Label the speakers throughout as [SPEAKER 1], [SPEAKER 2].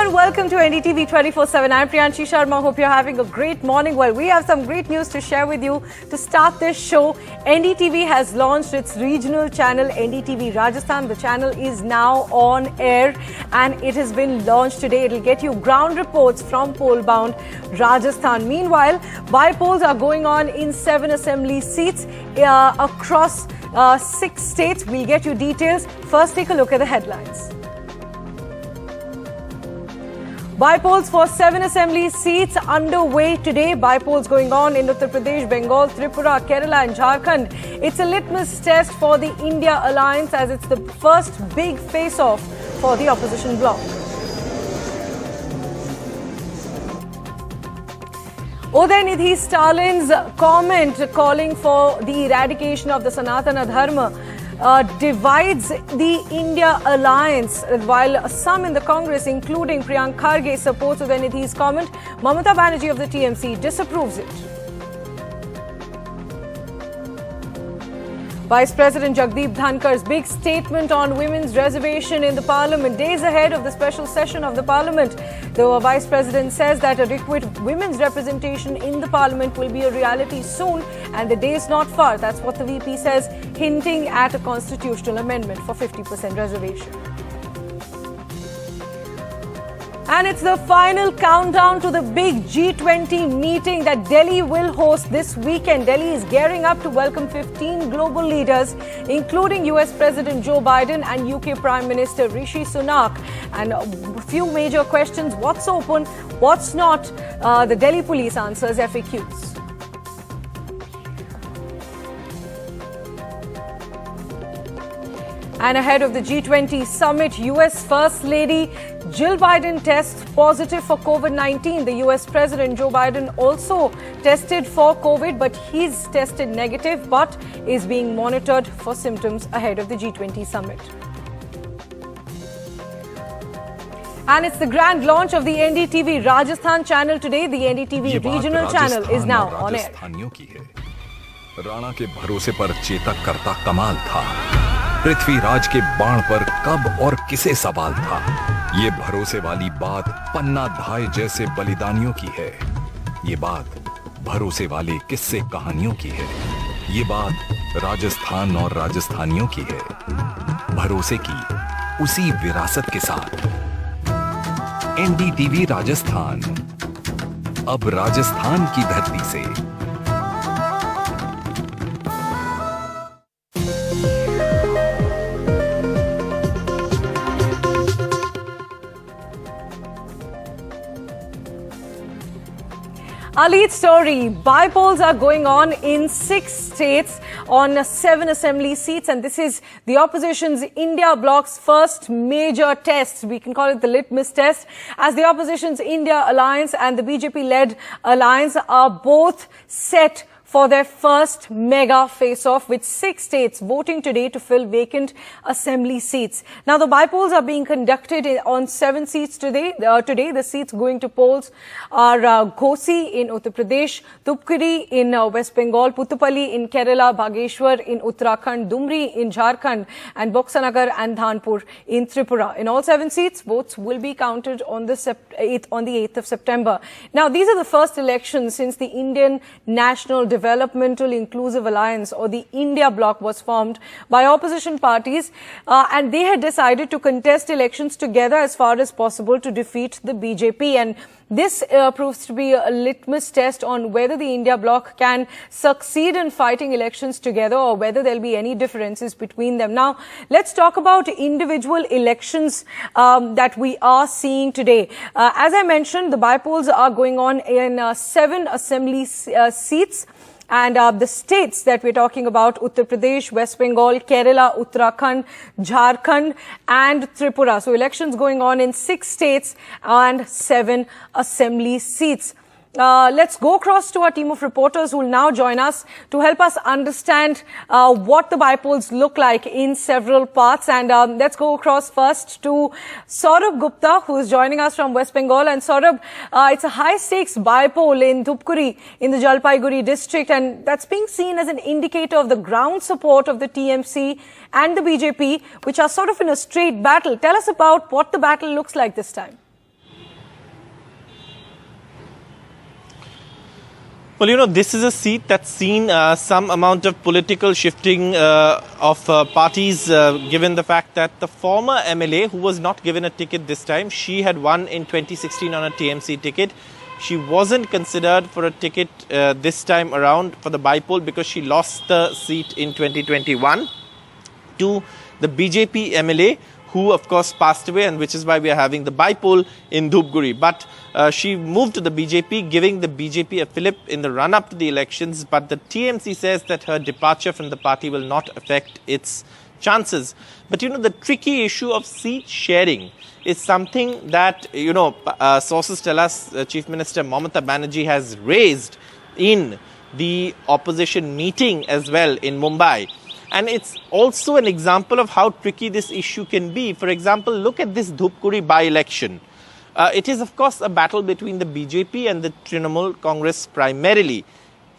[SPEAKER 1] and welcome to NDTV 24/7. I'm Priyanshi Sharma. Hope you're having a great morning. Well, we have some great news to share with you. To start this show, NDTV has launched its regional channel, NDTV Rajasthan. The channel is now on air and it has been launched today. It'll get you ground reports from poll-bound Rajasthan. Meanwhile, bypolls are going on in 7 assembly seats across 6 states. We'll get you details. First, take a look at the headlines. Bypolls for 7 assembly seats underway today. Bypolls going on in Uttar Pradesh, Bengal, Tripura, Kerala and Jharkhand. It's a litmus test for the India alliance as it's the first big face-off for the opposition bloc. Udayanidhi Stalin's comment calling for the eradication of the Sanatana Dharma divides the India alliance, while some in the Congress, including Priyank Kharge, supports Udayanidhi's comment. Mamata Banerjee of the TMC disapproves it. Vice President Jagdeep Dhankar's big statement on women's reservation in the parliament, days ahead of the special session of the parliament. The Vice President says that adequate women's representation in the parliament will be a reality soon and the day is not far. That's what the VP says, hinting at a constitutional amendment for 50% reservation. And it's the final countdown to the big G20 meeting that Delhi will host this weekend. Delhi is gearing up to welcome 15 global leaders, including US President Joe Biden and UK Prime Minister Rishi Sunak. And a few major questions: what's open, what's not? The Delhi police answers FAQs. And ahead of the G20 summit, US First Lady Jill Biden tests positive for COVID-19. The US President Joe Biden also tested for COVID, but he's tested negative, but is being monitored for symptoms ahead of the G20 summit. And it's the grand launch of the NDTV Rajasthan channel today. The NDTV regional channel is now on air.
[SPEAKER 2] Rana के भरोसे पर चेतक करता कमाल था। पृथ्वीराज के बाण पर कब और किसे सवाल था। ये भरोसे वाली बात पन्ना धाय जैसे बलिदानियों की है। ये बात भरोसे वाले किस्से कहानियों की है। ये बात राजस्थान और राजस्थानियों की है। भरोसे की उसी विरासत के साथ एनडीटीवी राजस्थान अब राजस्थान की धरती से।
[SPEAKER 1] Our lead story, bypolls are going on in 6 states on 7 assembly seats, and this is the opposition's India bloc's first major test. We can call it the litmus test, as the opposition's India alliance and the BJP-led alliance are both set for their first mega face-off, with 6 states voting today to fill vacant assembly seats. Now, the bypolls are being conducted on 7 seats today. The seats going to polls are Ghosi in Uttar Pradesh, Tupkari in West Bengal, Puttupalli in Kerala, Bageshwar in Uttarakhand, Dumri in Jharkhand, and Boksanagar and Dhanpur in Tripura. In all 7 seats, votes will be counted on the 8th of September. Now, these are the first elections since the Indian National Developmental Inclusive Alliance, or the India Bloc, was formed by opposition parties, and they had decided to contest elections together as far as possible to defeat the BJP. And this proves to be a litmus test on whether the India Bloc can succeed in fighting elections together or whether there'll be any differences between them. Now, let's talk about individual elections that we are seeing today. As I mentioned, the bypolls are going on in 7 assembly seats. And the states that we're talking about, Uttar Pradesh, West Bengal, Kerala, Uttarakhand, Jharkhand and Tripura. So elections going on in 6 states and 7 assembly seats. Let's go across to our team of reporters who will now join us to help us understand what the bypolls look like in several parts. And let's go across first to Saurabh Gupta, who is joining us from West Bengal. And Saurabh, it's a high-stakes bypoll in Tupkari in the Jalpaiguri district, and that's being seen as an indicator of the ground support of the TMC and the BJP, which are sort of in a straight battle. Tell us about what the battle looks like this time.
[SPEAKER 3] Well, this is a seat that's seen some amount of political shifting of parties, given the fact that the former MLA, who was not given a ticket this time, she had won in 2016 on a TMC ticket. She wasn't considered for a ticket this time around for the Bypoll because she lost the seat in 2021 to the BJP MLA, who of course passed away, and which is why we are having the Bypoll in Dhupguri. But she moved to the BJP, giving the BJP a fillip in the run-up to the elections. But the TMC says that her departure from the party will not affect its chances. But the tricky issue of seat sharing is something that, sources tell us Chief Minister Mamata Banerjee has raised in the opposition meeting as well in Mumbai. And it's also an example of how tricky this issue can be. For example, look at this Dhupguri by-election. It is, of course, a battle between the BJP and the Trinamool Congress primarily.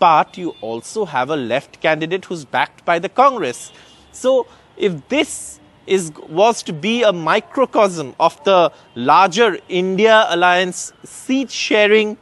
[SPEAKER 3] But you also have a left candidate who's backed by the Congress. So if this was to be a microcosm of the larger India Alliance seat-sharing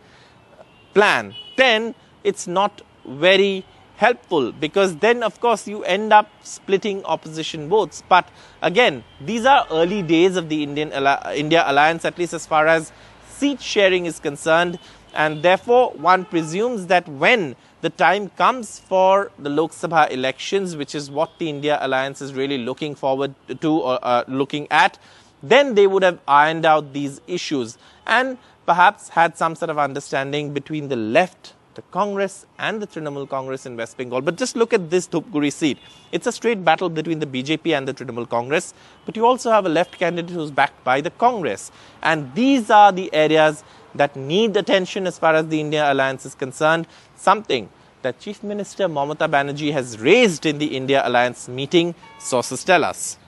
[SPEAKER 3] plan, then it's not very helpful, because then of course you end up splitting opposition votes. But again, these are early days of the India Alliance, at least as far as seat sharing is concerned, and therefore one presumes that when the time comes for the Lok Sabha elections, which is what the India Alliance is really looking forward to or looking at, then they would have ironed out these issues and perhaps had some sort of understanding between the left, the Congress and the Trinamool Congress in West Bengal. But just look at this Dhupguri seat. It's a straight battle between the BJP and the Trinamool Congress, but you also have a left candidate who's backed by the Congress. And these are the areas that need attention as far as the India Alliance is concerned, something that Chief Minister Mamata Banerjee has raised in the India Alliance meeting, sources tell us.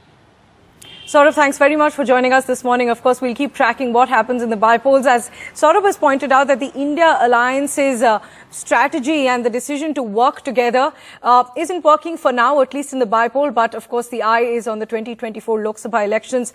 [SPEAKER 1] Saurabh, thanks very much for joining us this morning. Of course, we'll keep tracking what happens in the Bypolls. As Saurabh has pointed out, that the India Alliance's strategy and the decision to work together isn't working for now, at least in the Bypoll. But of course, the eye is on the 2024 Lok Sabha elections.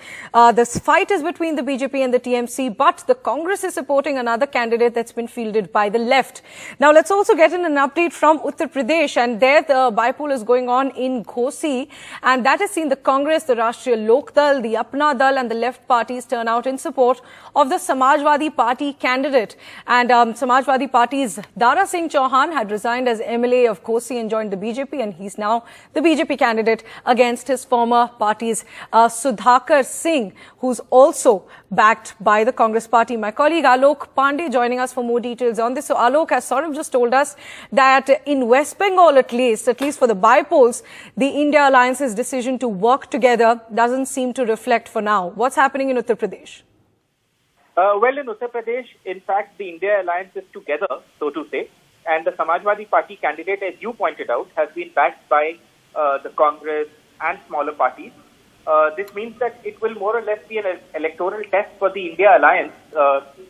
[SPEAKER 1] This fight is between the BJP and the TMC, but the Congress is supporting another candidate that's been fielded by the left. Now, let's also get in an update from Uttar Pradesh. And there, the Bypoll is going on in Ghosi. And that has seen the Congress, the Rashtriya Lok Dal, the Apna Dal and the left parties turn out in support of the Samajwadi Party candidate. And Samajwadi Party's Dara Singh Chauhan had resigned as MLA of Ghosi and joined the BJP, and he's now the BJP candidate against his former party's Sudhakar Singh, who's also backed by the Congress party. My colleague Alok Pandey joining us for more details on this. So Alok, as Saurabh just told us, that in West Bengal at least for the Bypolls, the India Alliance's decision to work together doesn't seem to reflect for now. What's happening in Uttar Pradesh?
[SPEAKER 4] Well, in Uttar Pradesh, in fact, the India Alliance is together, so to say, and the Samajwadi Party candidate, as you pointed out, has been backed by the Congress and smaller parties. This means that it will more or less be an electoral test for the India Alliance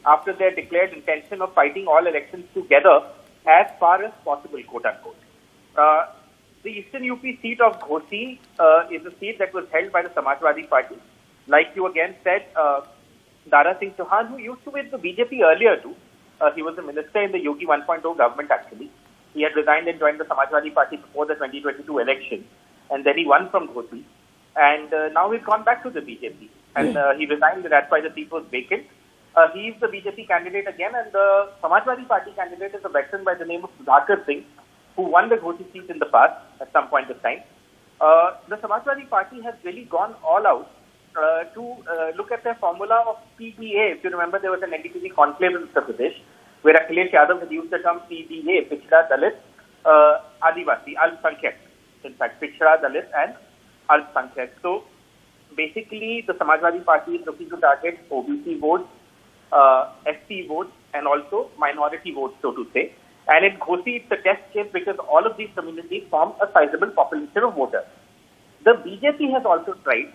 [SPEAKER 4] after their declared intention of fighting all elections together as far as possible, quote-unquote. The Eastern UP seat of Ghosi is a seat that was held by the Samajwadi Party. Like you again said, Dara Singh Chauhan, who used to be with the BJP earlier too, he was a minister in the Yogi 1.0 government actually. He had resigned and joined the Samajwadi Party before the 2022 election, and then he won from Ghosi. And now he's gone back to the BJP. And he resigned, that's why the seat was vacant. He's the BJP candidate again, and the Samajwadi Party candidate is a veteran by the name of Sudhakar Singh, who won the Ghosi seat in the past at some point of time. The Samajwadi Party has really gone all out to look at their formula of PDA. If you remember, there was an NDTV conclave in Uttar Pradesh where Akhilesh Yadav had used the term PDA, Pichhda, Dalit, Adivasi, Alpankyak. In fact, Pichhda, Dalit and Alpankyak. So basically, the Samajwadi Party is looking to target OBC votes, SC votes, and also minority votes, so to say. And in Ghosi, it's a test case because all of these communities form a sizable population of voters. The BJP has also tried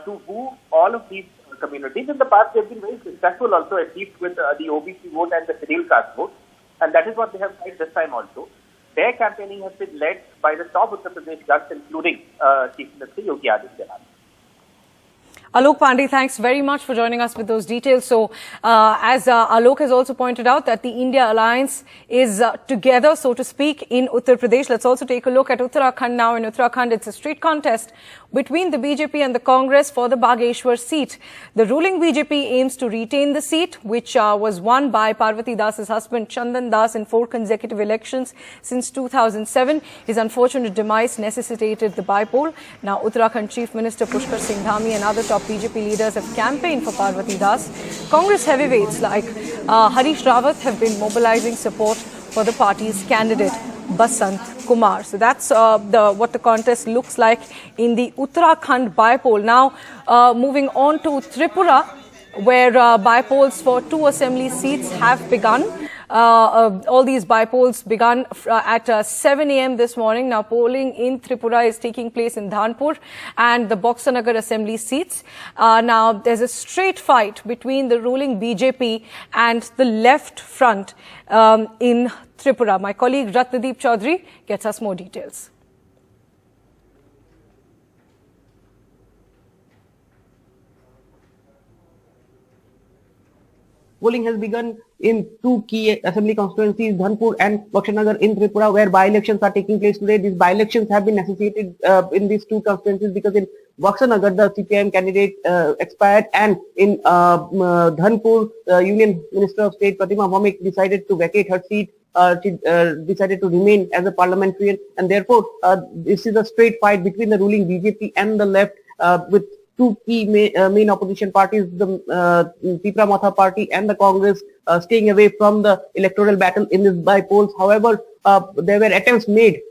[SPEAKER 4] to woo all of these communities. In the past, they've been very successful also, at least with the OBC vote and the scheduled caste vote. And that is what they have tried this time also. Their campaigning has been led by the top Uttar Pradesh guts, including Chief Minister Yogi Adityanath.
[SPEAKER 1] Alok Pandey, thanks very much for joining us with those details. So, as Alok has also pointed out, that the India Alliance is together, so to speak, in Uttar Pradesh. Let's also take a look at Uttarakhand now. In Uttarakhand, it's a straight contest between the BJP and the Congress for the Bageshwar seat. The ruling BJP aims to retain the seat, which was won by Parvati Das's husband Chandan Das in 4 consecutive elections since 2007. His unfortunate demise necessitated the bypoll. Now, Uttarakhand Chief Minister Pushkar Singh Dhami and other top BJP leaders have campaigned for Parvati Das. Congress heavyweights like Harish Rawat have been mobilizing support for the party's candidate, Basant Kumar. So that's what the contest looks like in the Uttarakhand bypoll. Now, moving on to Tripura, where bypolls for 2 assembly seats have begun. All these bypolls began at 7 a.m. this morning. Now, polling in Tripura is taking place in Dhanpur and the Boxanagar assembly seats. Now, there's a straight fight between the ruling BJP and the left front in Tripura. My colleague Ratnadeep Chaudhary gets us more details.
[SPEAKER 5] Polling has begun in 2 key assembly constituencies, Dhanpur and Boxanagar in Tripura, where by-elections are taking place today. These by-elections have been necessitated in these 2 constituencies because in Boxanagar, the CPIM candidate expired, and in Dhanpur, the Union Minister of State Pratima Bhaumik decided to vacate her seat. She decided to remain as a parliamentarian, and therefore this is a straight fight between the ruling BJP and the left, with 2 key main opposition parties, the Pipra Matha party and the Congress, staying away from the electoral battle in this bypolls. However, there were attempts made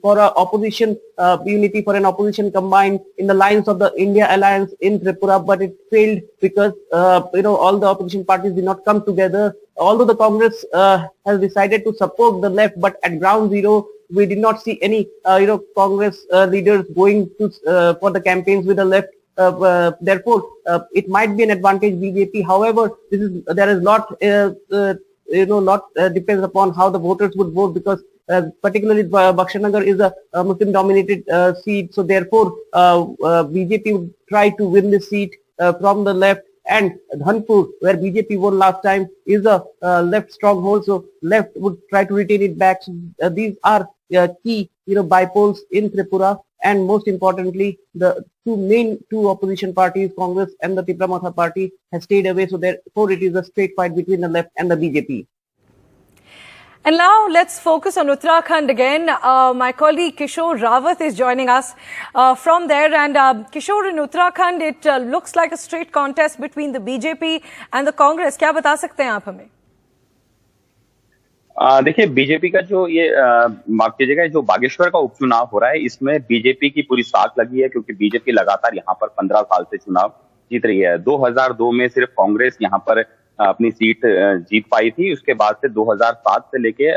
[SPEAKER 5] for opposition unity, for an opposition combined in the lines of the India Alliance in Tripura, but it failed because all the opposition parties did not come together. Although the Congress has decided to support the left, but at ground zero, we did not see any Congress leaders going to for the campaigns with the left. Therefore, it might be an advantage BJP. However, there is lot depends upon how the voters would vote, because particularly Boxanagar is a Muslim-dominated seat. So therefore, BJP would try to win this seat from the left. And Dhanpur, where BJP won last time, is a left stronghold. So left would try to retain it back. So, these are key, bypolls in Tripura. And most importantly, the 2 opposition parties, Congress and the Pipra Matha party, has stayed away. So therefore, it is a straight fight between the left and the BJP.
[SPEAKER 1] And now let's focus on Uttarakhand again. My colleague Kishore Rawat is joining us from there. And Kishore, in Uttarakhand, it looks like a straight contest between the BJP and the Congress. क्या बता सकते हैं आप हमें?
[SPEAKER 6] देखिए, BJP का जो ये माफ कीजिएगा, जो बागेश्वर का उपचुनाव हो रहा है, इसमें बीजेपी की पूरी साख लगी है, क्योंकि बीजेपी लगातार यहाँ पर 15 साल से चुनाव जीत रही है। 2002 में सिर्फ कांग्रेस यहाँ पर अपनी सीट जीत पाई थी। उसके बाद से 2007 से लेके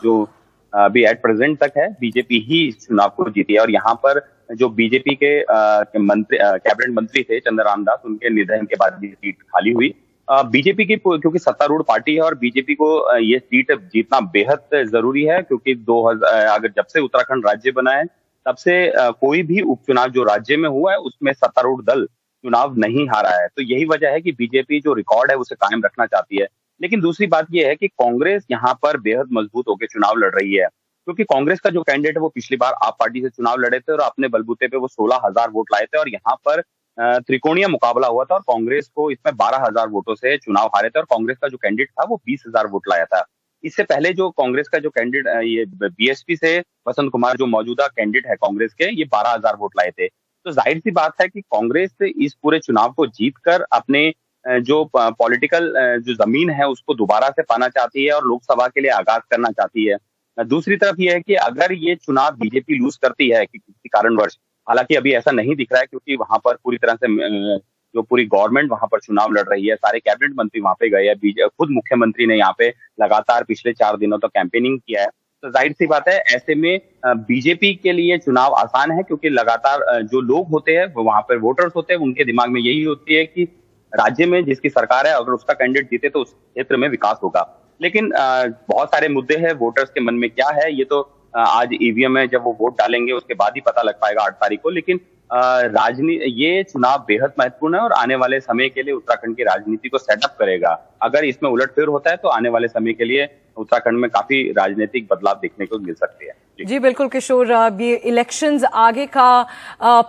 [SPEAKER 6] जो अभी एट प्रेजेंट तक है, बीजेपी ही इस चुनाव को जीती है। और यहाँ पर जो बीजेपी के मंत्री, कैबिनेट मंत्री थे चंद्रराम दास, उनके निधन के बाद ये सीट खाली हुई। बीजेपी की, क्योंकि सत्तारूढ़ पार्टी है और बीजेपी को ये सीट जीतना बेहद जरूरी है, क्योंकि अगर जब से उत्तराखंड राज्य बना है, तब से कोई भी उपचुनाव जो राज्य में हुआ है, उसमें सत्तारूढ़ दल चुनाव नहीं हारा है। तो यही वजह है कि बीजेपी जो रिकॉर्ड है उसे कायम रखना चाहती है। लेकिन दूसरी बात यह है कि कांग्रेस यहाँ पर बेहद मजबूत होकर चुनाव लड़ रही है, क्योंकि कांग्रेस का जो कैंडिडेट है वो पिछली बार आप पार्टी से चुनाव लड़े थे और अपने बलबूते पे वो 16,000 वोट लाए थे, और यहाँ पर त्रिकोणीय मुकाबला हुआ था और कांग्रेस को इसमें 12,000 वोटों से चुनाव हारे थे, और कांग्रेस का जो कैंडिडेट था वो 20,000 वोट लाया था। इससे पहले जो कांग्रेस का जो कैंडिडेट, ये बीएसपी से बसंत कुमार जो मौजूदा कैंडिडेट है कांग्रेस के, ये 12,000 वोट लाए थे। तो जाहिर सी बात है कि कांग्रेस इस पूरे चुनाव को जीतकर अपने जो पॉलिटिकल जो जमीन है उसको दोबारा से पाना चाहती है और लोकसभा के लिए आगाज करना चाहती है। दूसरी तरफ यह है कि अगर ये चुनाव बीजेपी लूज करती है किसी कारणवश, हालांकि अभी ऐसा नहीं दिख रहा है, क्योंकि वहां पर पूरी तरह से जो पूरी गवर्नमेंट वहां पर चुनाव लड़ रही है, सारे कैबिनेट मंत्री वहां पे गए हैं, खुद मुख्यमंत्री ने यहाँ पे लगातार पिछले 4 दिनों तक कैंपेनिंग किया है। तो जाहिर सी बात है, ऐसे में बीजेपी के लिए चुनाव आसान है, क्योंकि लगातार जो लोग होते हैं वहां पर वोटर्स होते हैं, उनके दिमाग में यही होती है कि राज्य में जिसकी सरकार है, अगर उसका कैंडिडेट जीते तो उस क्षेत्र में विकास होगा। लेकिन बहुत सारे मुद्दे हैं, वोटर्स के मन में क्या है ये तो आज ईवीएम में जब वो वोट डालेंगे उसके बाद ही पता लग पाएगा 8 तारीख को। लेकिन ये चुनाव बेहद महत्वपूर्ण है और आने वाले समय के लिए उत्तराखंड की राजनीति को सेटअप करेगा। अगर इसमें उलटफेर होता है तो आने वाले समय के लिए उत्तराखंड में काफी राजनीतिक बदलाव देखने को मिल सकते हैं।
[SPEAKER 1] जी बिल्कुल किशोर, ये इलेक्शंस आगे का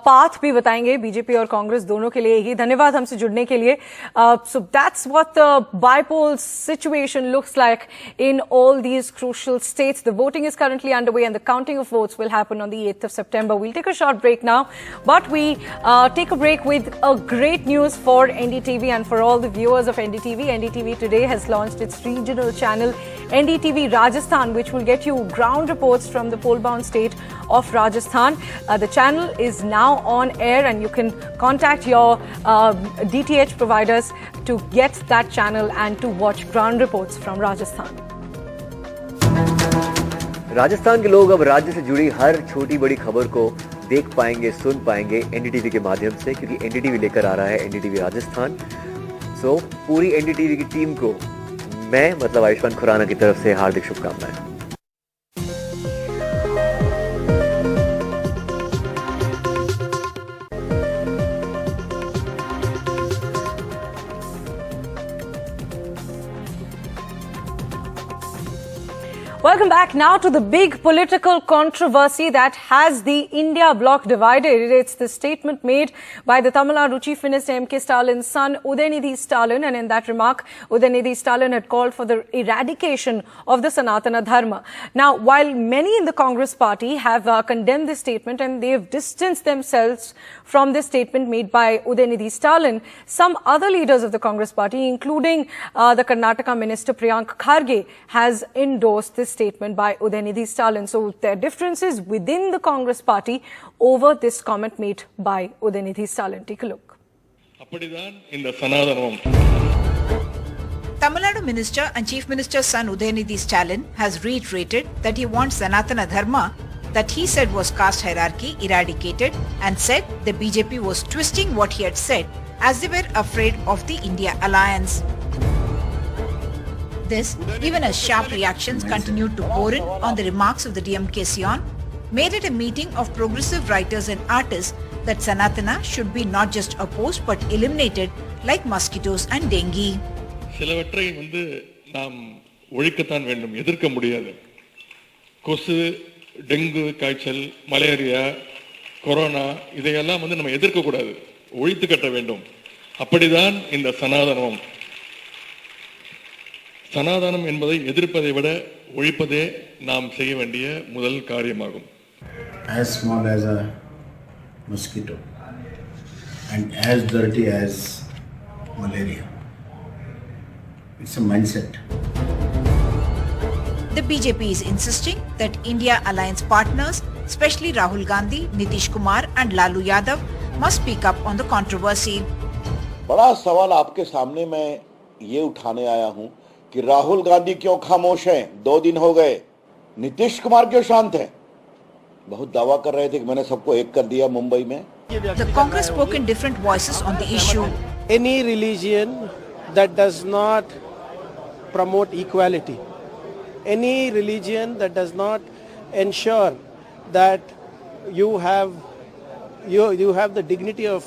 [SPEAKER 1] पाथ भी बताएंगे बीजेपी और कांग्रेस दोनों के लिए ही। धन्यवाद हमसे जुड़ने के लिए। So that's what the bypoll situation looks like in all these crucial states. The voting is currently underway and the counting of votes will happen on the 8th of September. We'll take a short break now, but we take a break with a great news for NDTV and for all the viewers of NDTV. NDTV today has launched its regional channel NDTV Rajasthan, which will get you ground reports from the poll-bound state of Rajasthan. The channel is now on air and you can contact your DTH providers to get that channel and to watch ground reports from Rajasthan.
[SPEAKER 7] Rajasthan के लोग अब राज्य से जुड़ी हर छोटी बड़ी खबर को देख पाएंगे, सुन पाएंगे एनडीटीवी के माध्यम से, क्योंकि एनडीटीवी लेकर आ रहा है एनडीटीवी राजस्थान। सो पूरी एनडीटीवी की टीम को मैं मतलब आयुष्मान खुराना की तरफ से हार्दिक शुभकामनाएं।
[SPEAKER 1] Welcome back now to the big political controversy that has the India bloc divided. It's the statement made by the Tamil Nadu Chief Minister M.K. Stalin's son Udayanidhi Stalin, and in that remark, Udayanidhi Stalin had called for the eradication of the Sanatana Dharma. Now, while many in the Congress party have condemned this statement and they have distanced themselves from this statement made by Udayanidhi Stalin, some other leaders of the Congress party, including the Karnataka Minister Priyank Kharge, has endorsed this statement by Udayanidhi Stalin. So there are differences within the Congress party over this comment made by Udayanidhi Stalin. Take a look.
[SPEAKER 8] Tamil Nadu Minister and Chief Minister's son Udayanidhi Stalin has reiterated that he wants Sanatana Dharma, that he said was caste hierarchy, eradicated, and said the BJP was twisting what he had said as they were afraid of the India alliance. This, even as sharp reactions continued to pour in on the remarks of the DMK Sion, made it a meeting of progressive writers and artists that Sanatana should be not just opposed but eliminated like mosquitoes and dengue.
[SPEAKER 9] சிலவற்றை நாம் ஒழிக்கத்தான் வேண்டும், எதிர்க்க முடியாது. கொசு, dengue காய்ச்சல், malaria, corona இதையெல்லாம் நம்ம எதிர்க்க கூடாது, ஒழித்து கட்ட வேண்டும். அப்படிதான் இந்த சனாதனம். சனாதனம் என்பதை எதிர்ப்பதை விட ஒழிப்பதே நாம் செய்ய வேண்டிய முதல் காரியமாகும்.
[SPEAKER 10] As small as a mosquito and as dirty as malaria. It's a mindset.
[SPEAKER 8] The BJP is insisting that India alliance partners, especially Rahul Gandhi, Nitish Kumar and Lalu Yadav, must speak up on the controversy.
[SPEAKER 11] बड़ा सवाल आपके सामने मैं ये उठाने आया हूं कि राहुल गांधी क्यों खामोश हैं? 2 दिन हो गए। नीतीश कुमार क्यों शांत हैं? बहुत दावा कर रहे थे कि मैंने सबको एक कर दिया मुंबई में।
[SPEAKER 8] The Congress spoke in different voices on the issue.
[SPEAKER 12] Any religion that does not promote equality, any religion that does not ensure that you have the dignity of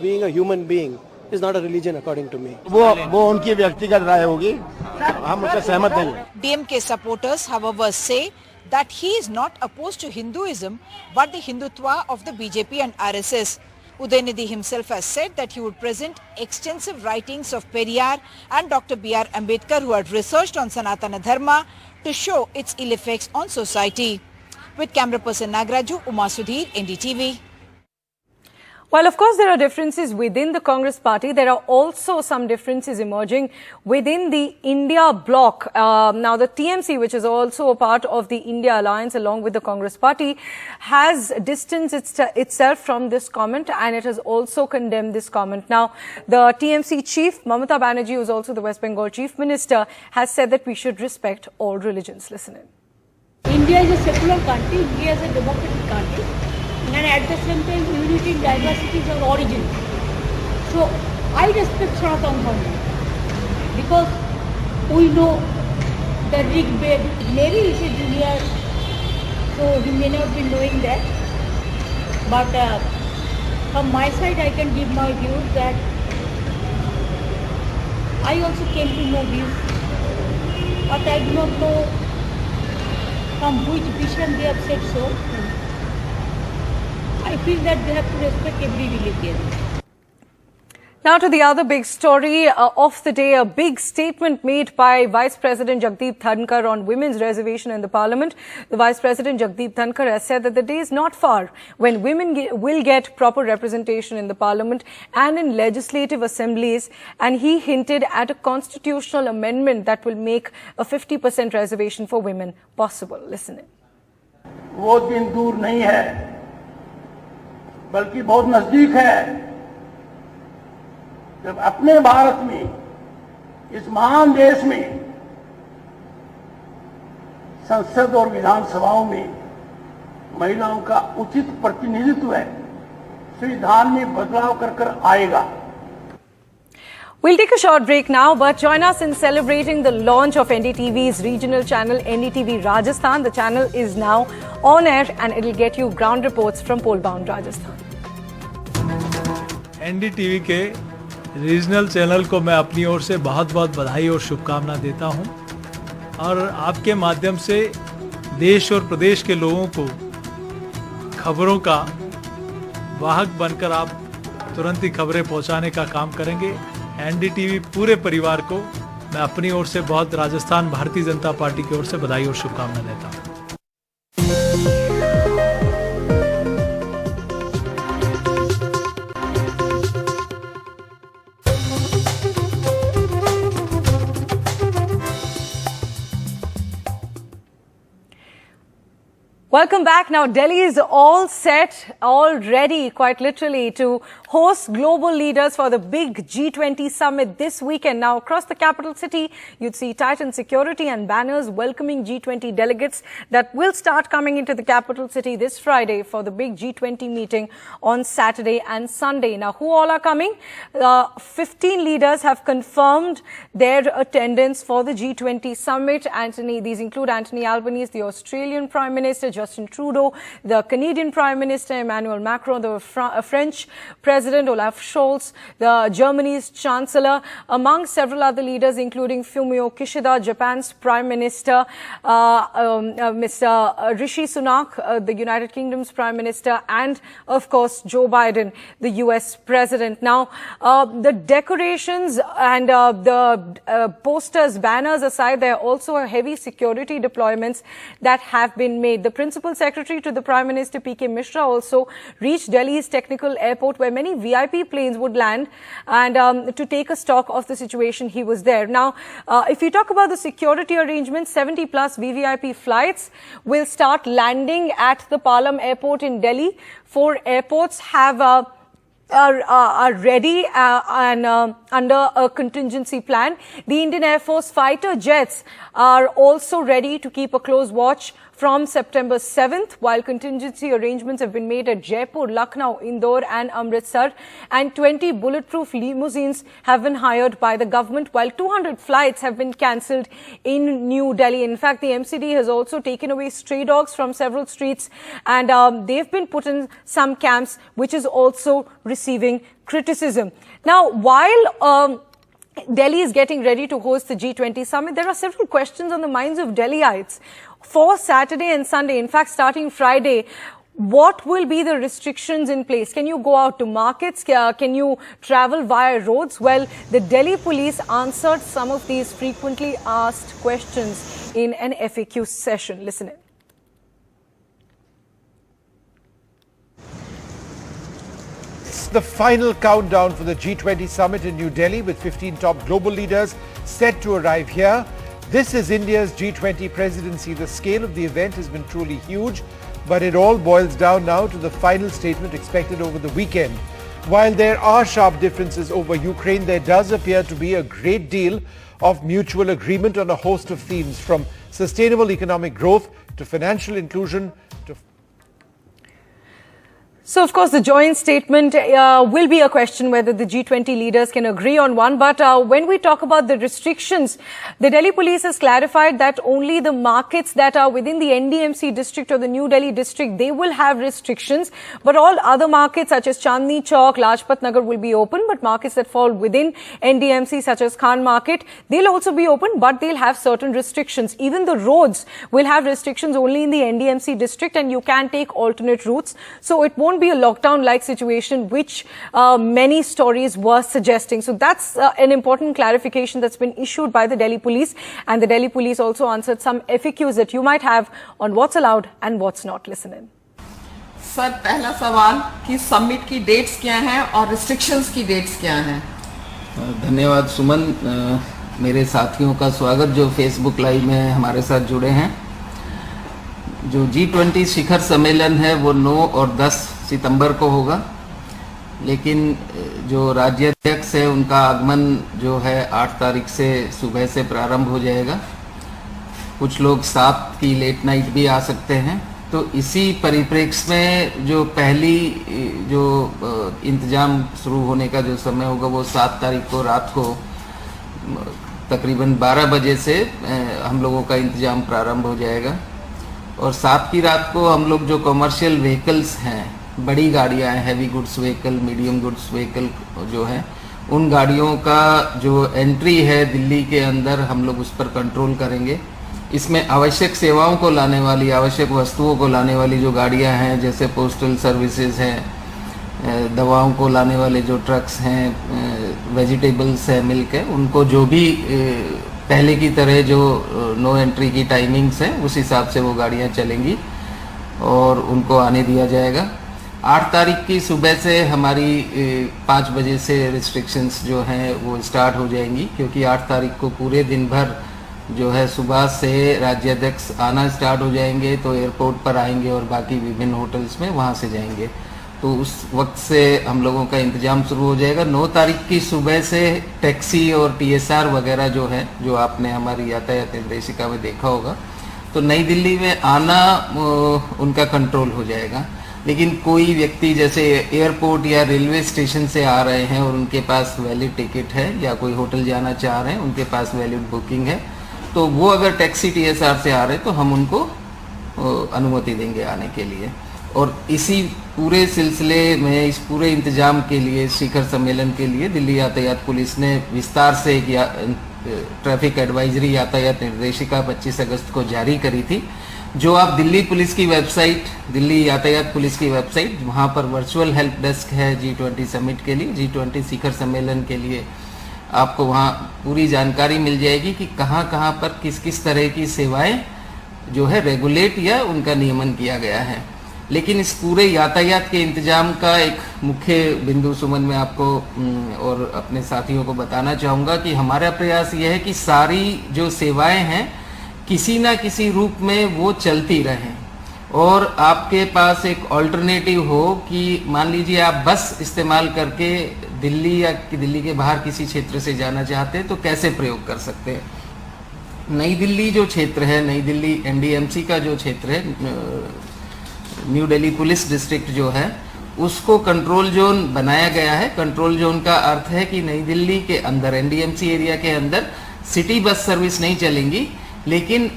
[SPEAKER 12] being a human being is not a religion according to me.
[SPEAKER 10] वो उनकी व्यक्तिगत राय होगी, हम उससे सहमत नहीं हैं.
[SPEAKER 8] DMK supporters, however, say that he is not opposed to Hinduism but the Hindutva of the BJP and RSS. Udayanidhi himself has said that he would present extensive writings of Periyar and Dr. B.R. Ambedkar, who had researched on Sanatana Dharma, to show its ill effects on society. With camera person Nagraju, Uma Sudhir, NDTV.
[SPEAKER 1] While of course there are differences within the Congress party, there are also some differences emerging within the India bloc. Now the TMC, which is also a part of the India alliance along with the Congress party, has distanced itself from this comment and it has also condemned this comment. Now the TMC chief, Mamata Banerjee, who is also the West Bengal chief minister, has said that we should respect all religions. Listen in.
[SPEAKER 13] India is a secular country, India is a democratic country. And at the same time, unity in diversity is our origin. So, I respect Sanatana Dharma because we know the Rig Veda. Maybe he is a junior, so he may not be knowing that. But from my side, I can give my views that I also came to know this, but I do not know from which vision they have said so. I feel that they have to respect every religion.
[SPEAKER 1] Now to the other big story of the day, a big statement made by Vice President Jagdeep Dhankar on women's reservation in the Parliament. The Vice President Jagdeep Dhankar has said that the day is not far when women will get proper representation in the Parliament and in legislative assemblies, and he hinted at a constitutional amendment that will make a 50% reservation for women possible. Listen in.
[SPEAKER 10] वो दिन दूर नहीं है, बल्कि बहुत नजदीक है जब अपने भारत में, इस महान देश में, संसद और विधानसभाओं में महिलाओं का उचित प्रतिनिधित्व है, संविधान में बदलाव कर आएगा।
[SPEAKER 1] We'll take a short break now, but join us in celebrating the launch of NDTV's regional channel, NDTV Rajasthan. The channel is now on air and it'll get you ground reports from pole-bound Rajasthan.
[SPEAKER 14] NDTV के regional channel को मैं अपनी ओर से बहुत बहुत बधाई और शुभकामना देता हूं, और आपके माध्यम से देश और प्रदेश के लोगों को खबरों का वाहक बनकर आप तुरंत ही खबरें पहुंचाने का काम करेंगे। NDTV पूरे परिवार को मैं अपनी ओर से बहुत राजस्थान भारतीय जनता पार्टी की ओर से बधाई और शुभकामना देता हूं।
[SPEAKER 1] Welcome back. Now, Delhi is all set, all ready, quite literally, to host global leaders for the big G20 summit this weekend. Now, across the capital city, you'd see tightened security and banners welcoming G20 delegates that will start coming into the capital city this Friday for the big G20 meeting on Saturday and Sunday. Now, who all are coming? 15 leaders have confirmed their attendance for the G20 summit. These include Anthony Albanese, the Australian Prime Minister, Justin Trudeau, the Canadian Prime Minister Emmanuel Macron, the French President Olaf Scholz, the Germany's Chancellor, among several other leaders including Fumio Kishida, Japan's Prime Minister, Mr. Rishi Sunak, the United Kingdom's Prime Minister, and of course Joe Biden, the US President. Now, the decorations and the posters, banners aside, there are also heavy security deployments that have been made. The Principal Secretary to the Prime Minister, P.K. Mishra, also reached Delhi's technical airport where many VIP planes would land, and to take a stock of the situation, he was there. Now, if you talk about the security arrangements, 70 plus VVIP flights will start landing at the Palam airport in Delhi. 4 airports have are ready and under a contingency plan. The Indian Air Force fighter jets are also ready to keep a close watch from September 7th, while contingency arrangements have been made at Jaipur, Lucknow, Indore and Amritsar, and 20 bulletproof limousines have been hired by the government, while 200 flights have been cancelled in New Delhi. In fact, the MCD has also taken away stray dogs from several streets, and they've been put in some camps, which is also receiving criticism. Now, while Delhi is getting ready to host the G20 summit, there are several questions on the minds of Delhiites. For Saturday and Sunday, in fact, starting Friday, what will be the restrictions in place? Can you go out to markets? Can you travel via roads? Well, the Delhi police answered some of these frequently asked questions in an FAQ session. Listen in.
[SPEAKER 15] The final countdown for the G20 summit in New Delhi, with 15 top global leaders set to arrive here. This is India's G20 presidency. The scale of the event has been truly huge, but it all boils down now to the final statement expected over the weekend. While there are sharp differences over Ukraine, there does appear to be a great deal of mutual agreement on a host of themes, from sustainable economic growth to financial inclusion to
[SPEAKER 1] So, of course, the joint statement will be a question whether the G20 leaders can agree on one. But when we talk about the restrictions, the Delhi police has clarified that only the markets that are within the NDMC district or the New Delhi district, they will have restrictions. But all other markets such as Chandni Chowk, Lajpat Nagar will be open. But markets that fall within NDMC such as Khan Market, they'll also be open, but they'll have certain restrictions. Even the roads will have restrictions only in the NDMC district, and you can take alternate routes. So it won't be a lockdown-like situation, which many stories were suggesting. So that's an important clarification that's been issued by the Delhi police. And the Delhi police also answered some FAQs that you might have on what's allowed and what's not. Listen in.
[SPEAKER 16] Sir, पहला सवाल कि summit की dates क्या हैं और restrictions की dates क्या हैं?
[SPEAKER 17] धन्यवाद सुमन, मेरे साथियों का स्वागत जो फेसबुक लाइव में हमारे साथ जुड़े हैं। जो G20 शिखर सम्मेलन है वो 9 और 10 सितंबर को होगा, लेकिन जो राज्याध्यक्ष है उनका आगमन जो है 8 तारीख से सुबह से प्रारंभ हो जाएगा। कुछ लोग 7 की लेट नाइट भी आ सकते हैं। तो इसी परिप्रेक्ष्य में जो पहली जो इंतजाम शुरू होने का जो समय होगा वो 7 तारीख को रात को तकरीबन 12 बजे से हम लोगों का इंतजाम प्रारंभ हो जाएगा। और 7 की रात को हम लोग जो कमर्शियल व्हीकल्स हैं, बड़ी गाड़ियां हैं, heavy goods vehicle, medium goods vehicle जो है, उन गाड़ियों का जो एंट्री है दिल्ली के अंदर हम लोग उस पर कंट्रोल करेंगे। इसमें आवश्यक सेवाओं को लाने वाली, आवश्यक वस्तुओं को लाने वाली जो गाड़ियां हैं, जैसे पोस्टल सर्विसेज हैं, दवाओं को लाने वाले जो ट्रक्स हैं, वेजिटेबल्स है, मिल्क है, उनको जो भी पहले की तरह जो नो एंट्री की टाइमिंग्स है उस हिसाब से वो गाड़ियां चलेंगी और उनको आने दिया जाएगा। 8 तारीख की सुबह से हमारी 5 बजे से रिस्ट्रिक्शंस जो हैं वो स्टार्ट हो जाएंगी, क्योंकि 8 तारीख को पूरे दिन भर जो है सुबह से राज्याध्यक्ष आना स्टार्ट हो जाएंगे, तो एयरपोर्ट पर आएंगे और बाकी विभिन्न होटल्स में वहाँ से जाएंगे। तो उस वक्त से हम लोगों का इंतजाम शुरू हो जाएगा। 9 तारीख की सुबह से टैक्सी और TSR वगैरह जो है, जो आपने हमारी यातायात निर्देशिका में देखा होगा, तो नई दिल्ली में आना उनका कंट्रोल हो जाएगा। लेकिन कोई व्यक्ति जैसे एयरपोर्ट या रेलवे स्टेशन से आ रहे हैं और उनके पास वैलिड टिकट है, या कोई होटल जाना चाह रहे हैं उनके पास वैलिड बुकिंग है, तो वो अगर टैक्सी TSR से आ रहे हैं तो हम उनको अनुमति देंगे आने के लिए। और इसी पूरे सिलसिले में, इस पूरे इंतजाम के लिए, शिखर सम्मेलन के लिए दिल्ली यातायात पुलिस ने विस्तार से एक ट्रैफिक एडवाइजरी यातायात निर्देशिका 25 अगस्त को जारी करी थी, जो आप दिल्ली पुलिस की वेबसाइट, दिल्ली यातायात पुलिस की वेबसाइट, वहाँ पर वर्चुअल हेल्प डेस्क है G20 समिट के लिए, G20 शिखर सम्मेलन के लिए, आपको वहाँ पूरी जानकारी मिल जाएगी कि कहाँ कहाँ पर किस किस तरह की सेवाएं जो है रेगुलेट या उनका नियमन किया गया है। लेकिन इस पूरे यातायात के इंतजाम का एक मुख्य बिंदु सुमन में आपको और अपने साथियों को बताना चाहूँगा कि हमारा प्रयास यह है कि सारी जो सेवाएं हैं किसी ना किसी रूप में वो चलती रहें, और आपके पास एक ऑल्टरनेटिव हो कि मान लीजिए आप बस इस्तेमाल करके दिल्ली या दिल्ली के बाहर किसी क्षेत्र से जाना चाहते हैं तो कैसे प्रयोग कर सकते हैं। नई दिल्ली जो क्षेत्र है, नई दिल्ली NDMC का जो क्षेत्र है, न्यू दिल्ली पुलिस डिस्ट्रिक्ट जो है, उसको कंट्रोल जोन बनाया गया है। कंट्रोल जोन का अर्थ है कि नई दिल्ली के अंदर, NDMC एरिया के अंदर सिटी बस सर्विस नहीं चलेंगी, लेकिन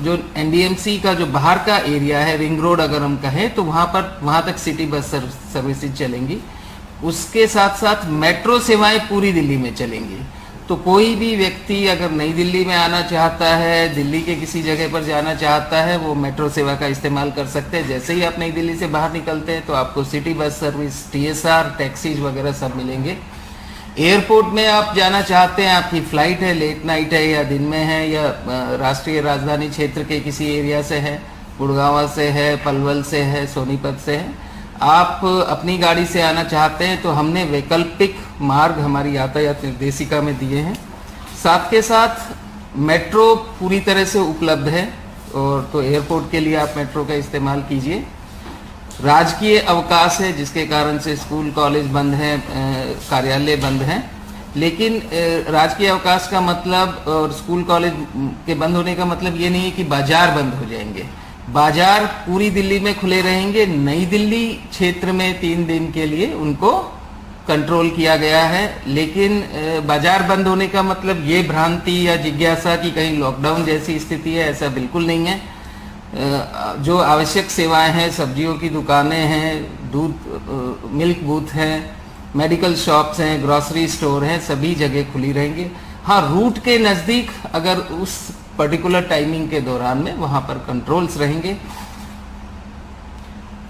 [SPEAKER 17] जो NDMC का जो बाहर का एरिया है, रिंग रोड अगर हम कहें, तो वहाँ तक सिटी बस सर्विसेज चलेंगी। उसके साथ साथ मेट्रो सेवाएं पूरी दिल्ली में चलेंगी। तो कोई भी व्यक्ति अगर नई दिल्ली में आना चाहता है, दिल्ली के किसी जगह पर जाना चाहता है, वो मेट्रो सेवा का इस्तेमाल कर सकते हैं। जैसे ही आप नई दिल्ली से बाहर निकलते हैं तो आपको city bus service, TSR, taxis वगैरह सब मिलेंगे। एयरपोर्ट में आप जाना चाहते हैं, आपकी फ्लाइट है, लेट नाइट है या दिन में है, या राष्ट्रीय राजधानी क्षेत्र के किसी एरिया से है, गुड़गांव से है, पलवल से है, सोनीपत से है, आप अपनी गाड़ी से आना चाहते हैं तो हमने वैकल्पिक मार्ग हमारी यातायात निर्देशिका में दिए हैं। साथ के साथ मेट्रो पूरी तरह से उपलब्ध है, और तो एयरपोर्ट के लिए आप मेट्रो का इस्तेमाल कीजिए। राजकीय अवकाश है, जिसके कारण से स्कूल कॉलेज बंद हैं, कार्यालय बंद हैं, लेकिन राजकीय अवकाश का मतलब और स्कूल कॉलेज के बंद होने का मतलब ये नहीं है कि बाजार बंद हो जाएंगे, बाजार पूरी दिल्ली में खुले रहेंगे, नई दिल्ली क्षेत्र में 3 दिन के लिए उनको कंट्रोल किया गया है। लेकिन बाजार बंद होने का मतलब ये भ्रांति या जिज्ञासा कि कहीं लॉकडाउन जैसी स्थिति है, ऐसा बिल्कुल नहीं है। जो आवश्यक सेवाएं हैं, सब्जियों की दुकानें हैं, दूध मिल्क बूथ हैं, मेडिकल शॉप्स हैं, ग्रोसरी स्टोर हैं, सभी जगह खुली रहेंगी। हाँ, रूट के नज़दीक अगर उस पर्टिकुलर टाइमिंग के दौरान में वहाँ पर कंट्रोल्स रहेंगे।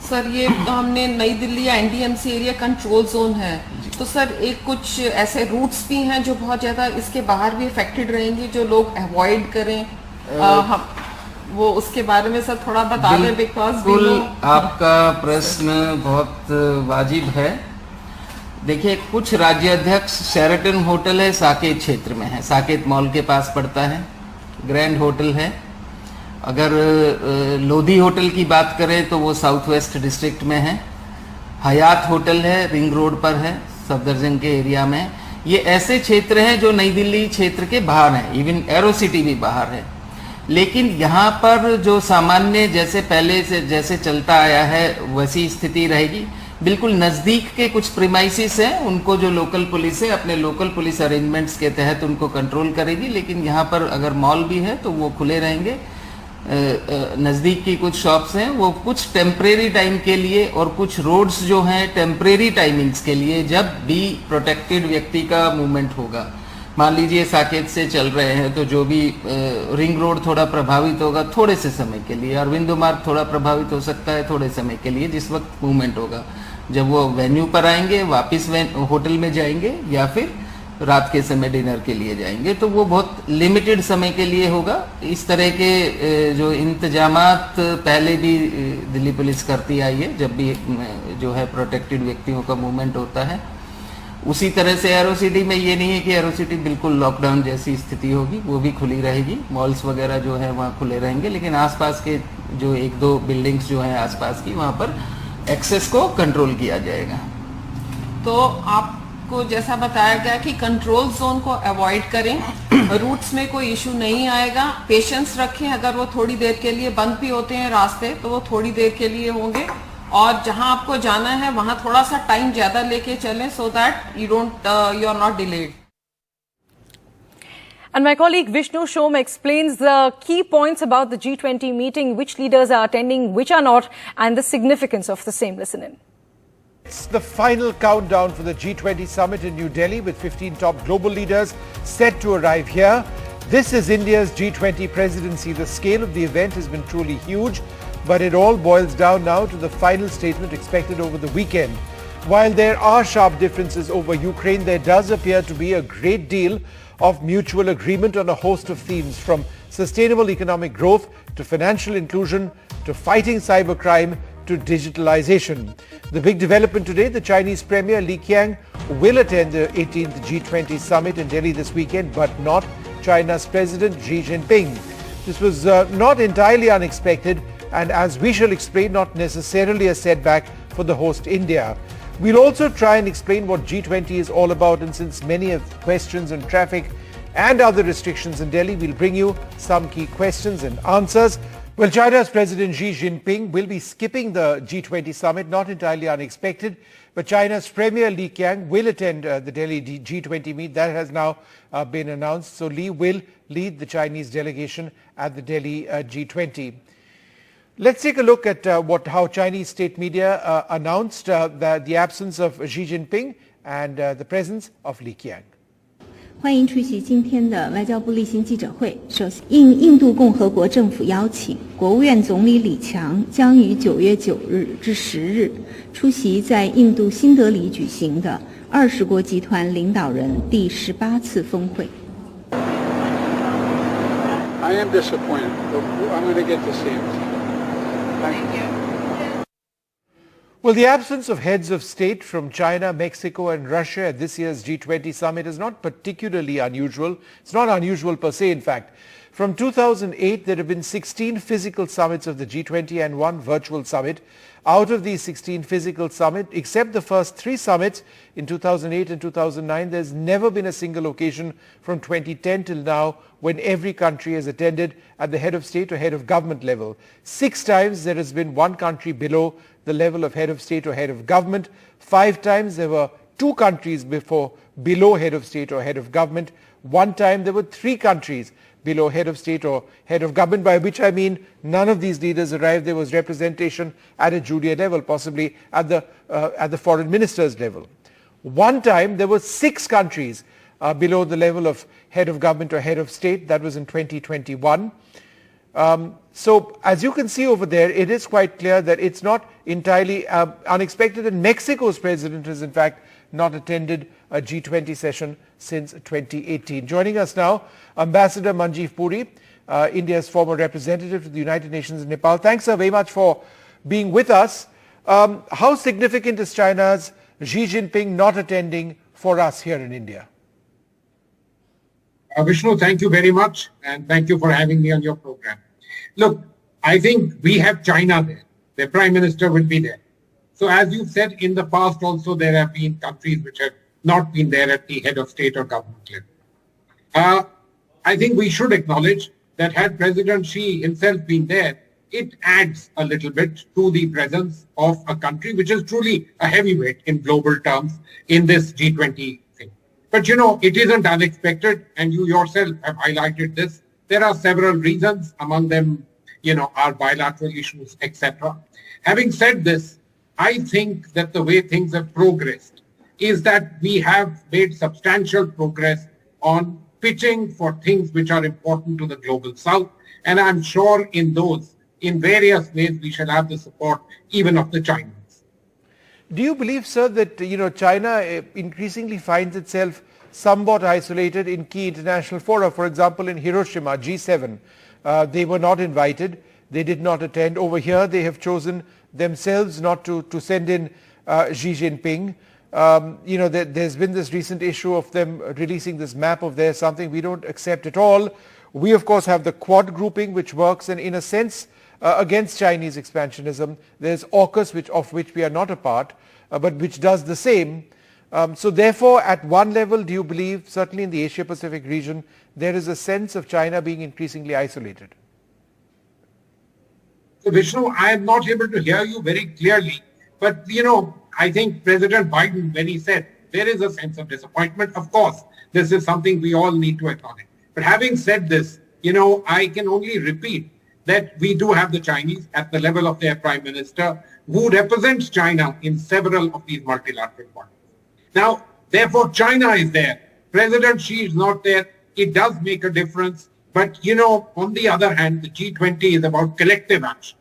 [SPEAKER 16] सर, ये हमने नई दिल्ली या एनडीएमसी एरिया कंट्रोल जोन है, तो सर एक कुछ ऐसे रूट्स भी हैं जो बहुत ज़्यादा इसके बाहर भी अफेक्टेड रहेंगे, जो लोग अवॉइड करें। हम वो उसके बारे में सर थोड़ा बता दें, बिकॉज
[SPEAKER 17] आपका प्रश्न बहुत वाजिब है। देखिए, कुछ राज्य अध्यक्ष शेराटन होटल है साकेत क्षेत्र में है, साकेत मॉल के पास पड़ता है, ग्रैंड होटल है। अगर लोधी होटल की बात करें तो वो साउथ वेस्ट डिस्ट्रिक्ट में है। हयात होटल है, रिंग रोड पर है, सफदरजंग के एरिया में। ये ऐसे क्षेत्र हैं जो नई दिल्ली क्षेत्र के बाहर हैं, इवन एरो सिटी भी बाहर है। लेकिन यहाँ पर जो सामान्य जैसे पहले से जैसे चलता आया है वैसी स्थिति रहेगी। बिल्कुल नज़दीक के कुछ प्रीमाइसिस हैं, उनको जो लोकल पुलिस है अपने लोकल पुलिस अरेंजमेंट्स के तहत उनको कंट्रोल करेगी। लेकिन यहाँ पर अगर मॉल भी है तो वो खुले रहेंगे। नज़दीक की कुछ शॉप्स हैं वो कुछ टेम्परेरी टाइम के लिए, और कुछ रोड्स जो हैं टेम्परेरी टाइमिंग्स के लिए, जब भी प्रोटेक्टेड व्यक्ति का मूवमेंट होगा। मान लीजिए साकेत से चल रहे हैं तो जो भी रिंग रोड थोड़ा प्रभावित होगा थोड़े से समय के लिए, अरविंदो मार्ग थोड़ा प्रभावित हो सकता है थोड़े समय के लिए, जिस वक्त मूवमेंट होगा। जब वो वेन्यू पर आएंगे, वापस होटल में जाएंगे या फिर रात के समय डिनर के लिए जाएंगे, तो वो बहुत लिमिटेड समय के लिए होगा। इस तरह के जो इंतजामात पहले भी दिल्ली पुलिस करती आई है जब भी जो है प्रोटेक्टेड व्यक्तियों का मूवमेंट होता है। उसी तरह से एरो सिटी में ये नहीं है कि एरो सिटी बिल्कुल लॉकडाउन जैसी स्थिति होगी, वो भी खुली रहेगी। मॉल्स वगैरह जो है वहाँ खुले रहेंगे, लेकिन आसपास के जो 1-2 बिल्डिंग्स जो हैं आसपास की, वहाँ पर एक्सेस को कंट्रोल किया जाएगा।
[SPEAKER 16] तो आपको जैसा बताया गया कि कंट्रोल जोन को अवॉइड करें, रूट्स में कोई इशू नहीं आएगा, पेशेंस रखें। अगर वो थोड़ी देर के लिए बंद भी होते हैं रास्ते तो वो थोड़ी देर के लिए होंगे, और जहां आपको जाना है वहां थोड़ा सा टाइम ज्यादा लेके चलें, so that you are not delayed.
[SPEAKER 1] And my colleague Vishnu Shom explains the key points about the G20 meeting, which leaders are attending, which are not, and the significance of the same. Listen in.
[SPEAKER 15] It's the final countdown for the G20 summit in New Delhi, with 15 top global leaders set to arrive here. This is India's G20 presidency. The scale of the event has been truly huge, but it all boils down now to the final statement expected over the weekend. While there are sharp differences over Ukraine, there does appear to be a great deal of mutual agreement on a host of themes, from sustainable economic growth to financial inclusion to fighting cybercrime to digitalization. The big development today, the Chinese Premier Li Qiang will attend the 18th G20 summit in Delhi this weekend, but not China's President Xi Jinping. This was not entirely unexpected, and as we shall explain, not necessarily a setback for the host India. We'll also try and explain what G20 is all about, and since many of the questions on traffic and other restrictions in Delhi, we'll bring you some key questions and answers. Well, China's President Xi Jinping will be skipping the G20 summit, not entirely unexpected, but China's Premier Li Qiang will attend the Delhi G20 meet. That has now been announced. So Li will lead the Chinese delegation at the Delhi G20. Let's take a look at how Chinese state media announced the absence of Xi Jinping and the presence of Li Qiang.
[SPEAKER 18] 欢迎出席今天的外交部例行记者会。首先，应印度共和国政府邀请，国务院总理李强将于9月9日至10日出席在印度新德里举行的20国集团领导人第18次峰会。
[SPEAKER 10] I am disappointed, but I'm going to get to see him. Thank you.
[SPEAKER 15] Well, the absence of heads of state from China, Mexico and Russia at this year's G20 summit is not particularly unusual. It's not unusual per se, in fact. From 2008, there have been 16 physical summits of the G20 and 1 virtual summit. out of these 16 physical summits, except the first 3 summits in 2008 and 2009, there's never been a single occasion from 2010 till now when every country has attended at the head of state or head of government level. 6 times there has been one country below the level of head of state or head of government. 5 times there were 2 countries below head of state or head of government. 1 time there were 3 countries below head of state or head of government, by which I mean none of these leaders arrived. There was representation at a junior level, possibly at the foreign minister's level. 1 time there were 6 countries below the level of head of government or head of state. That was in 2021. So as you can see over there, it is quite clear that it's not entirely unexpected, and Mexico's president has in fact not attended a G20 session since 2018. Joining us now, Ambassador Manjeev Puri, India's former representative to the United Nations in Nepal. Thanks, sir, very much for being with us. How significant is China's Xi Jinping not attending for us here in India?
[SPEAKER 19] Vishnu, thank you very much, and thank you for having me on your program. Look, I think we have China there. The Prime Minister will be there. So as you've said, in the past also there have been countries which have not been there at the head of state or government level. I think we should acknowledge that had President Xi himself been there, it adds a little bit to the presence of a country which is truly a heavyweight in global terms in this G20 thing. But you know, it isn't unexpected, and you yourself have highlighted this. There are several reasons, among them, you know, our bilateral issues, etc. Having said this, I think that the way things have progressed is that we have made substantial progress on pitching for things which are important to the global south. And I'm sure in those, in various ways, we shall have the support even of the Chinese.
[SPEAKER 15] Do you believe, sir, that, you know, China increasingly finds itself somewhat isolated in key international fora? For example, in Hiroshima, G7, they were not invited. They did not attend. Over here, they have chosen themselves not to send in Xi Jinping. You know, there's been this recent issue of them releasing this map of theirs, something we don't accept at all. We, of course, have the Quad grouping, which works, and in a sense, against Chinese expansionism. There's AUKUS, of which we are not a part, but which does the same. So therefore, at one level, do you believe, certainly in the Asia-Pacific region, there is a sense of China being increasingly isolated?
[SPEAKER 19] So Vishnu, I am not able to hear you very clearly, but you know, I think President Biden, when he said there is a sense of disappointment, of course, this is something we all need to acknowledge. But having said this, you know, I can only repeat that we do have the Chinese at the level of their Prime Minister who represents China in several of these multilateral bodies. Now, therefore, China is there. President Xi is not there. It does make a difference. But, you know, on the other hand, the G20 is about collective action.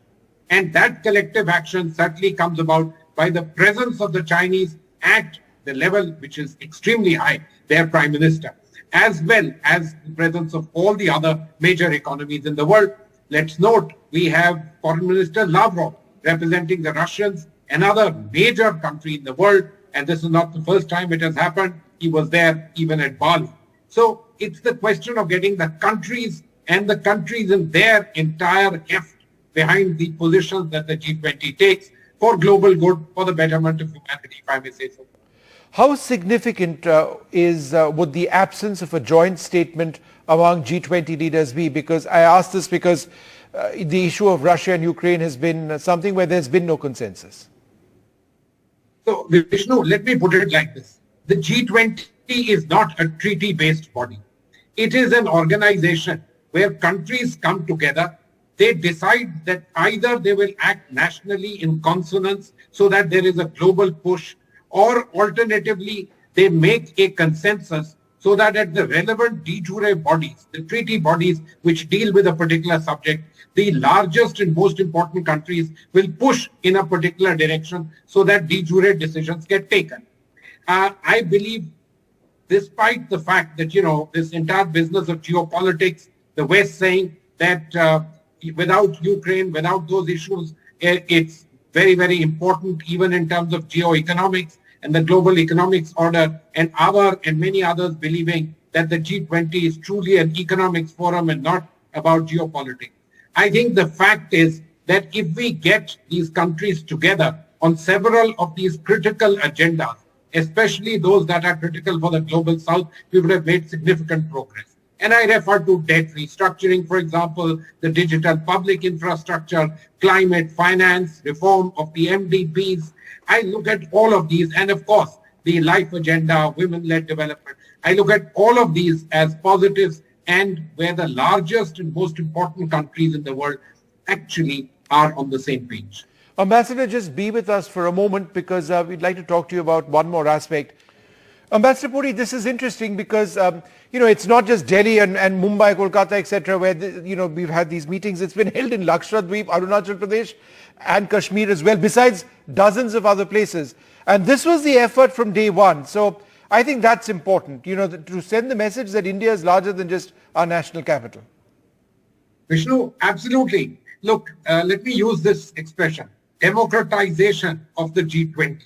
[SPEAKER 19] And that collective action certainly comes about by the presence of the Chinese at the level which is extremely high, their Prime Minister, as well as the presence of all the other major economies in the world. Let's note, we have Foreign Minister Lavrov representing the Russians, another major country in the world. And this is not the first time it has happened. He was there even at Bali. So it's the question of getting the countries and the countries in their entire heft behind the positions that the G20 takes for global good, for the betterment of humanity, if I may say so.
[SPEAKER 15] How significant would the absence of a joint statement among G20 leaders be? Because I ask this because the issue of Russia and Ukraine has been something where there's been no consensus.
[SPEAKER 19] So, Vishnu, let me put it like this. The G20 is not a treaty-based body. It is an organization where countries come together. They decide that either they will act nationally in consonance so that there is a global push, or alternatively, they make a consensus so that at the relevant de jure bodies, the treaty bodies which deal with a particular subject, the largest and most important countries will push in a particular direction so that de jure decisions get taken. I believe, despite the fact that, you know, this entire business of geopolitics, the West saying that without Ukraine, without those issues, it's very, very important, even in terms of geoeconomics and the global economics order, and our and many others believing that the G20 is truly an economics forum and not about geopolitics. I think the fact is that if we get these countries together on several of these critical agendas, especially those that are critical for the global south, we would have made significant progress. And I refer to debt restructuring, for example, the digital public infrastructure, climate finance, reform of the MDPs. I look at all of these, and of course, the life agenda, women-led development. I look at all of these as positives and where the largest and most important countries in the world actually are on the same page.
[SPEAKER 15] Ambassador, just be with us for a moment because we'd like to talk to you about one more aspect. Ambassador Puri, this is interesting because, it's not just Delhi and Mumbai, Kolkata, etc., where, we've had these meetings. It's been held in Lakshadweep, Arunachal Pradesh and Kashmir as well, besides dozens of other places. And this was the effort from day one. So I think that's important, to send the message that India is larger than just our national capital.
[SPEAKER 19] Vishnu, absolutely. Look, let me use this expression. Democratization of the G20.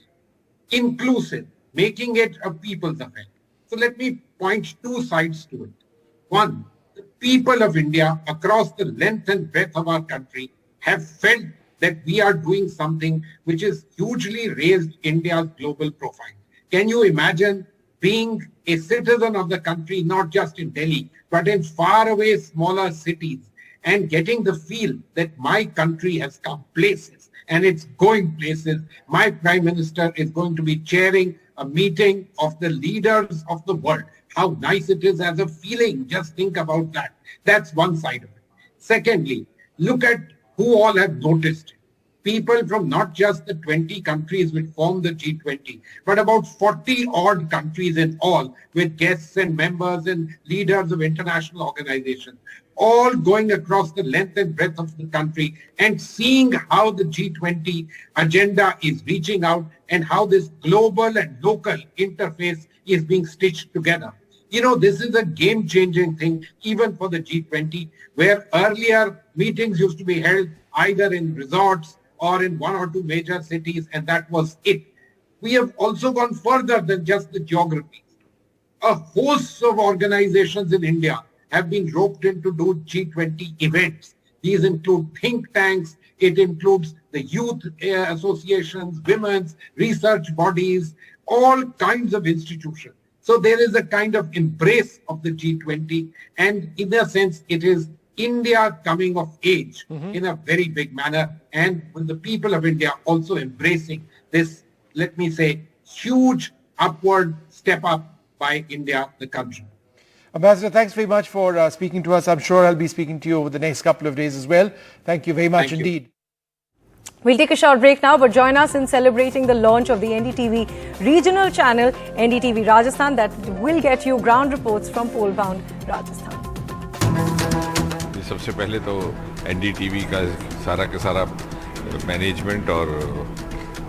[SPEAKER 19] Inclusive, making it a people's affair. So let me point two sides to it. One, the people of India across the length and breadth of our country have felt that we are doing something which has hugely raised India's global profile. Can you imagine being a citizen of the country, not just in Delhi, but in faraway smaller cities, and getting the feel that my country has come places and it's going places. My Prime Minister is going to be chairing a meeting of the leaders of the world. How nice it is as a feeling. Just think about that. That's one side of it. Secondly, look at who all have noticed it. People from not just the 20 countries which form the G20, but about 40 odd countries in all, with guests and members and leaders of international organizations, all going across the length and breadth of the country and seeing how the G20 agenda is reaching out and how this global and local interface is being stitched together. This is a game-changing thing even for the G20, where earlier meetings used to be held either in resorts or in one or two major cities, and that was it. We have also gone further than just the geographies. A host of organizations in India have been roped in to do G20 events. These include think tanks, it includes the youth associations, women's research bodies, all kinds of institutions. So there is a kind of embrace of the G20, and in a sense, it is India coming of age in a very big manner, and with the people of India also embracing this, let me say, huge upward step up by India, the country.
[SPEAKER 15] Ambassador, thanks very much for speaking to us. I'm sure I'll be speaking to you over the next couple of days as well. Thank you very much indeed.
[SPEAKER 1] We'll take a short break now, but join us in celebrating the launch of the NDTV regional channel, NDTV Rajasthan, that will get you ground reports from pole-bound Rajasthan.
[SPEAKER 2] सबसे पहले तो NDTV का सारा management और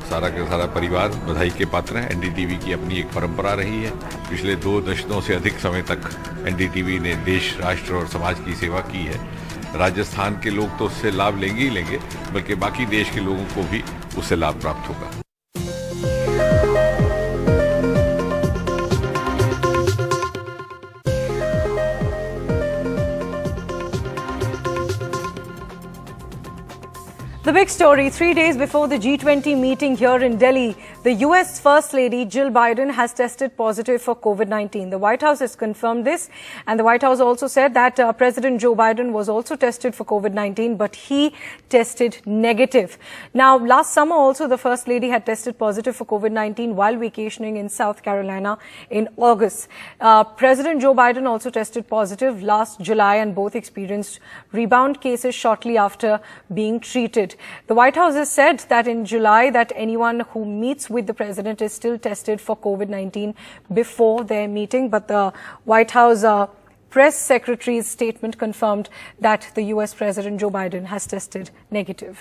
[SPEAKER 2] सारा परिवार बधाई के पात्र हैं। एनडीटीवी की अपनी एक परंपरा रही है। पिछले 2 दशकों से अधिक समय तक एनडीटीवी ने देश, राष्ट्र और समाज की सेवा की है। राजस्थान के लोग तो उससे लाभ लेंगे ही लेंगे, बल्कि बाकी देश के लोगों को भी उससे लाभ प्राप्त होगा।
[SPEAKER 1] The big story, 3 days before the G20 meeting here in Delhi, the US First Lady Jill Biden has tested positive for COVID-19. The White House has confirmed this, and the White House also said that President Joe Biden was also tested for COVID-19, but he tested negative. Now, last summer also, the First Lady had tested positive for COVID-19 while vacationing in South Carolina in August. President Joe Biden also tested positive last July, and both experienced rebound cases shortly after being treated. The White House has said that in July that anyone who meets with the president is still tested for COVID-19 before their meeting. But the White House press secretary's statement confirmed that the US President Joe Biden has tested negative.